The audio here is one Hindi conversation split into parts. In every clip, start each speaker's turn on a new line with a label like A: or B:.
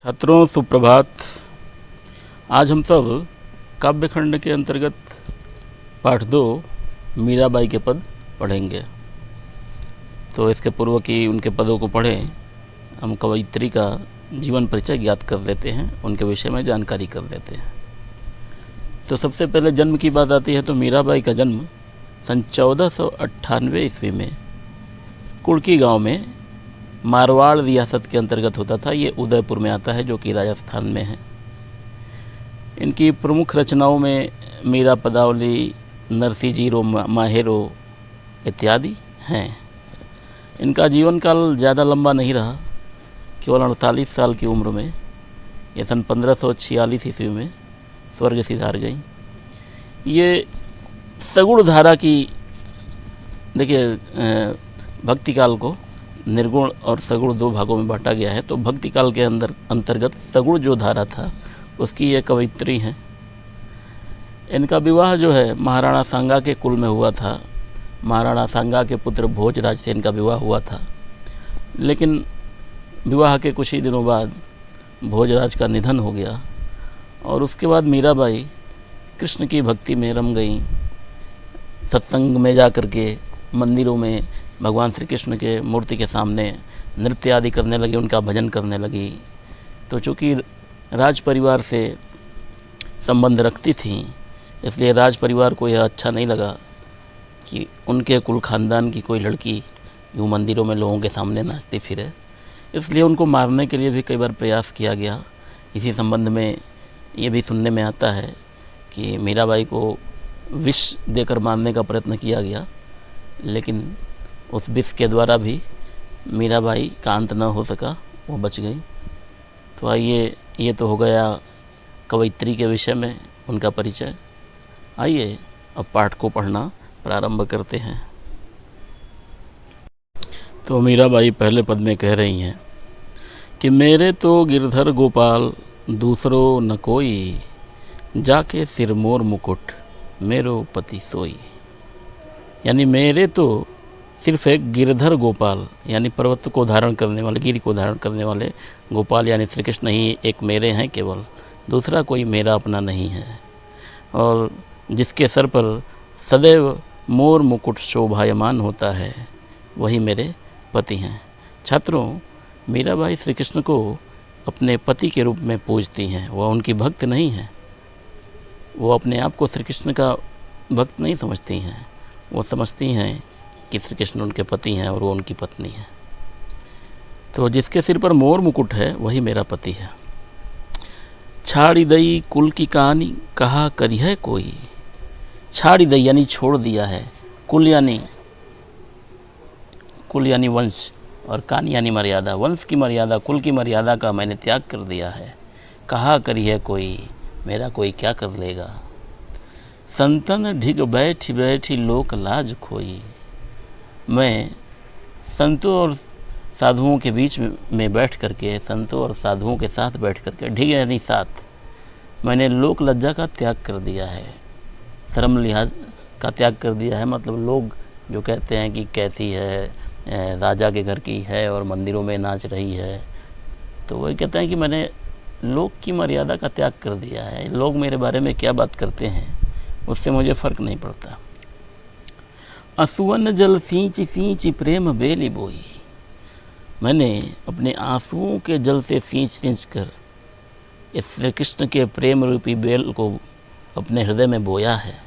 A: छात्रों सुप्रभात। आज हम सब काव्यखंड के अंतर्गत पाठ 2 मीराबाई के पद पढ़ेंगे। तो इसके पूर्व कि उनके पदों को पढ़ें, हम कवयित्री का जीवन परिचय ज्ञात कर लेते हैं, उनके विषय में जानकारी कर लेते हैं। तो सबसे पहले जन्म की बात आती है तो मीराबाई का जन्म सन 1498 ईस्वी में कुड़की गांव में मारवाड़ रियासत के अंतर्गत होता था। ये उदयपुर में आता है जो कि राजस्थान में है। इनकी प्रमुख रचनाओं में मीरा पदावली, नरसिंह माहेरो इत्यादि हैं। इनका जीवन काल ज़्यादा लंबा नहीं रहा, केवल 48 साल की उम्र में ये सन 1546 ईस्वी में स्वर्ग सिधार गई। ये सगुण धारा की, देखिए भक्ति काल को निर्गुण और सगुण दो भागों में बांटा गया है। तो भक्ति काल के अंतर्गत सगुण जो धारा था उसकी ये कवयित्री हैं। इनका विवाह जो है महाराणा सांगा के कुल में हुआ था। महाराणा सांगा के पुत्र भोजराज से इनका विवाह हुआ था, लेकिन विवाह के कुछ ही दिनों बाद भोजराज का निधन हो गया और उसके बाद मीराबाई कृष्ण की भक्ति में रम गई। सत्संग में जा कर के मंदिरों में भगवान श्री कृष्ण के मूर्ति के सामने नृत्य आदि करने लगी, उनका भजन करने लगी। तो चूँकि राज परिवार से संबंध रखती थी, इसलिए राज परिवार को यह अच्छा नहीं लगा कि उनके कुल खानदान की कोई लड़की यूँ मंदिरों में लोगों के सामने नाचती फिरे। इसलिए उनको मारने के लिए भी कई बार प्रयास किया गया। इसी संबंध में ये भी सुनने में आता है कि मीराबाई को विष देकर मारने का प्रयत्न किया गया, लेकिन उस विष के द्वारा भी मीराबाई का अंत न हो सका, वो बच गई। तो आइए, ये तो हो गया कवयित्री के विषय में उनका परिचय। आइए अब पाठ को पढ़ना प्रारंभ करते हैं। तो मीराबाई पहले पद में कह रही हैं कि मेरे तो गिरधर गोपाल दूसरो न कोई, जाके सिर मोर मुकुट मेरो पति सोई। यानी मेरे तो सिर्फ एक गिरधर गोपाल यानी पर्वत को धारण करने वाले, गिरि को धारण करने वाले गोपाल यानी श्री कृष्ण ही एक मेरे हैं केवल, दूसरा कोई मेरा अपना नहीं है। और जिसके सर पर सदैव मोर मुकुट शोभायमान होता है वही मेरे पति हैं। छात्रों, मीराबाई श्री कृष्ण को अपने पति के रूप में पूजती हैं। वह उनकी भक्त नहीं है। वो अपने आप को श्री कृष्ण का भक्त नहीं समझती हैं। वो समझती हैं कि श्री कृष्ण उनके पति हैं और वो उनकी पत्नी है। तो जिसके सिर पर मोर मुकुट है वही मेरा पति है। छाड़ी दई कुल की कहानी कहा करी है कोई। छाड़ी दई यानी छोड़ दिया है, कुल यानी वंश और कान यानी मर्यादा। वंश की मर्यादा, कुल की मर्यादा का मैंने त्याग कर दिया है। कहा करी है कोई, मेरा कोई क्या कर लेगा। संतन ढिग बैठी बैठी लोक लाज खोई। मैं संतों और साधुओं के बीच में बैठ करके, संतों और साधुओं के साथ बैठ करके, ढिग यानी साथ, मैंने लोक लज्जा का त्याग कर दिया है, शर्म लिहाज का त्याग कर दिया है। मतलब लोग जो कहते हैं कि कैसी है, राजा के घर की है और मंदिरों में नाच रही है, तो वही कहते हैं कि मैंने लोक की मर्यादा का त्याग कर दिया है। लोग मेरे बारे में क्या बात करते हैं उससे मुझे फ़र्क नहीं पड़ता। असुवन जल सींच सींच प्रेम बेली बोई। मैंने अपने आंसुओं के जल से सींच कर इस श्री कृष्ण के प्रेम रूपी बेल को अपने हृदय में बोया है,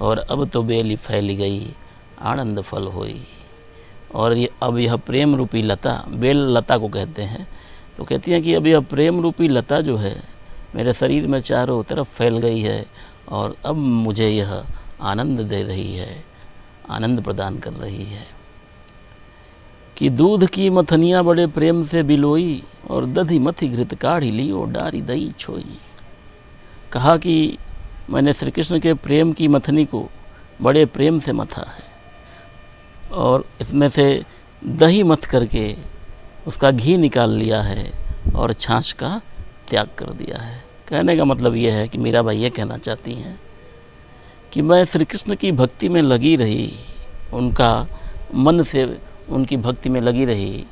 A: और अब तो बेली फैल गई आनंद फल होई। और ये अब यह प्रेम रूपी लता, बेल लता को कहते हैं, तो कहती हैं कि अब यह प्रेम रूपी लता जो है मेरे शरीर में चारों तरफ फैल गई है और अब मुझे यह आनंद दे रही है, आनंद प्रदान कर रही है। कि दूध की मथनियाँ बड़े प्रेम से बिलोई, और दधी मथी घृत काढ़ी ली और डारी दही छोई। कहा कि मैंने श्री कृष्ण के प्रेम की मथनी को बड़े प्रेम से मथा है और इसमें से दही मथ करके उसका घी निकाल लिया है और छाछ का त्याग कर दिया है। कहने का मतलब यह है कि मीराबाई ये कहना चाहती हैं कि मैं श्री कृष्ण की भक्ति में लगी रही, उनका मन से उनकी भक्ति में लगी रही,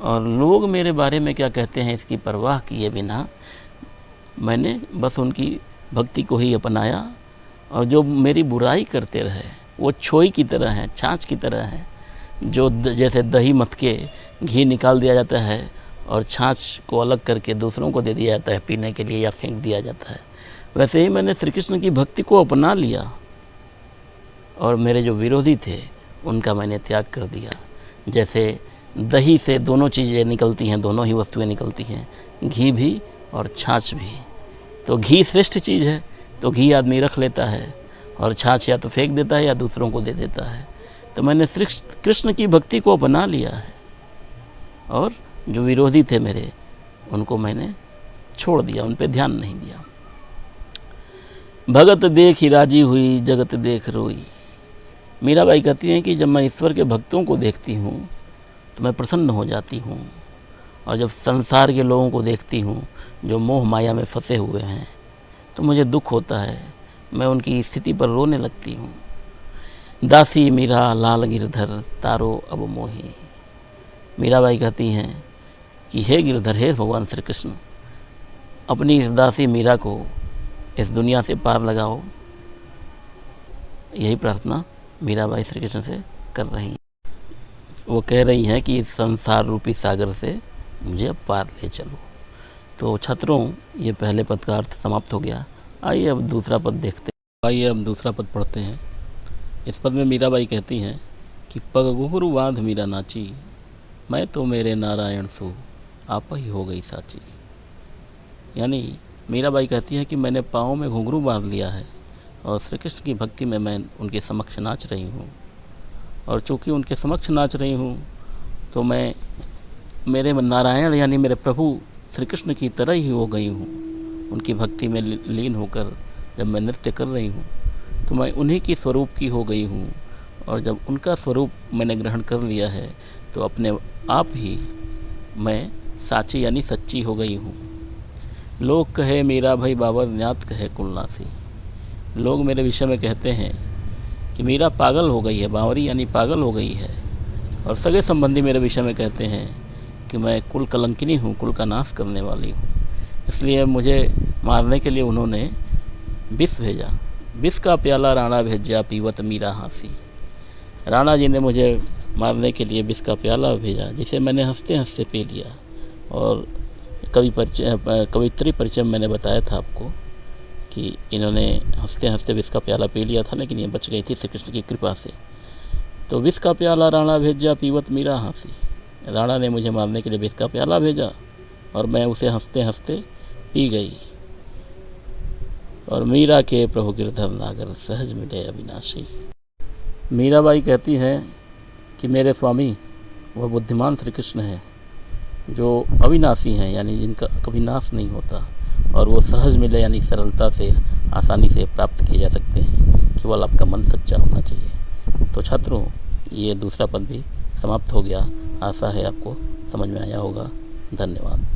A: और लोग मेरे बारे में क्या कहते हैं इसकी परवाह किए बिना मैंने बस उनकी भक्ति को ही अपनाया। और जो मेरी बुराई करते रहे वो छोई की तरह है, छाछ की तरह है, जो जैसे दही मथ के घी निकाल दिया जाता है और छाछ को अलग करके दूसरों को दे दिया जाता है पीने के लिए या फेंक दिया जाता है, वैसे ही मैंने श्री कृष्ण की भक्ति को अपना लिया और मेरे जो विरोधी थे उनका मैंने त्याग कर दिया। जैसे दही से दोनों चीज़ें निकलती हैं, दोनों ही वस्तुएं निकलती हैं, घी भी और छाछ भी। तो घी श्रेष्ठ चीज़ है, तो घी आदमी रख लेता है और छाछ या तो फेंक देता है या दूसरों को दे देता है। तो मैंने श्री कृष्ण की भक्ति को अपना लिया है और जो विरोधी थे मेरे उनको मैंने छोड़ दिया, उन पे ध्यान नहीं दिया। भगत देख ही राजी हुई, जगत देख रोई। मीराबाई कहती हैं कि जब मैं ईश्वर के भक्तों को देखती हूँ तो मैं प्रसन्न हो जाती हूँ, और जब संसार के लोगों को देखती हूँ जो मोह माया में फंसे हुए हैं तो मुझे दुख होता है, मैं उनकी स्थिति पर रोने लगती हूँ। दासी मीरा लाल गिरधर तारो अब मोही। मीराबाई कहती हैं कि हे गिरधर, हे भगवान श्री कृष्ण, अपनी इस दासी मीरा को इस दुनिया से पार लगाओ। यही प्रार्थना मीराबाई श्री कृष्ण से कर रही हैं। वो कह रही हैं कि इस संसार रूपी सागर से मुझे अब पार ले चलो। तो छात्रों, ये पहले पद का अर्थ समाप्त हो गया। आइए अब दूसरा पद देखते हैं। आइए अब दूसरा पद पढ़ते हैं। इस पद में मीराबाई कहती हैं कि पग घुंघरू बांध मीरा नाची, मैं तो मेरे नारायण सो आप ही हो गई साची। यानी मीराबाई कहती है कि मैंने पाँव में घुंघरू बांध लिया है और श्री कृष्ण की भक्ति में मैं उनके समक्ष नाच रही हूँ, और चूँकि उनके समक्ष नाच रही हूँ तो मैं मेरे नारायण यानी मेरे प्रभु श्री कृष्ण की तरह ही हो गई हूँ। उनकी भक्ति में लीन होकर जब मैं नृत्य कर रही हूँ तो मैं उन्हीं की स्वरूप की हो गई हूँ, और जब उनका स्वरूप मैंने ग्रहण कर लिया है तो अपने आप ही मैं साची यानी सच्ची हो गई हूँ। लोग कहे मीरा भाई बाबर न्यात कहे कुलनासी। लोग मेरे विषय में कहते हैं कि मीरा पागल हो गई है, बावरी यानी पागल हो गई है, और सगे संबंधी मेरे विषय में कहते हैं कि मैं कुल कलंकिनी हूँ, कुल का नाश करने वाली हूँ। इसलिए मुझे मारने के लिए उन्होंने विष भेजा। विष का प्याला राणा भेजा पीवत मीरा हासी। राणा जी ने मुझे मारने के लिए विष का प्याला भेजा, जिसे मैंने हंसते हंसते पी लिया। और कवित्री परिचय मैंने बताया था आपको कि इन्होंने हंसते हंसते विष का प्याला पी लिया था, लेकिन ये बच गई थी श्री कृष्ण की कृपा से। तो विष का प्याला राणा भेजा पीवत मीरा हासी। राणा ने मुझे मारने के लिए विष का प्याला भेजा और मैं उसे हंसते हंसते पी गई। और मीरा के प्रभु गिरधर नागर सहज मिले अविनाशी। मीराबाई कहती है कि मेरे स्वामी वह बुद्धिमान श्री कृष्ण है जो अविनाशी हैं, यानी जिनका कभी नाश नहीं होता, और वो सहज मिले यानी सरलता से आसानी से प्राप्त किए जा सकते हैं। केवल आपका मन सच्चा होना चाहिए। तो छात्रों, ये दूसरा पद भी समाप्त हो गया। आशा है आपको समझ में आया होगा। धन्यवाद।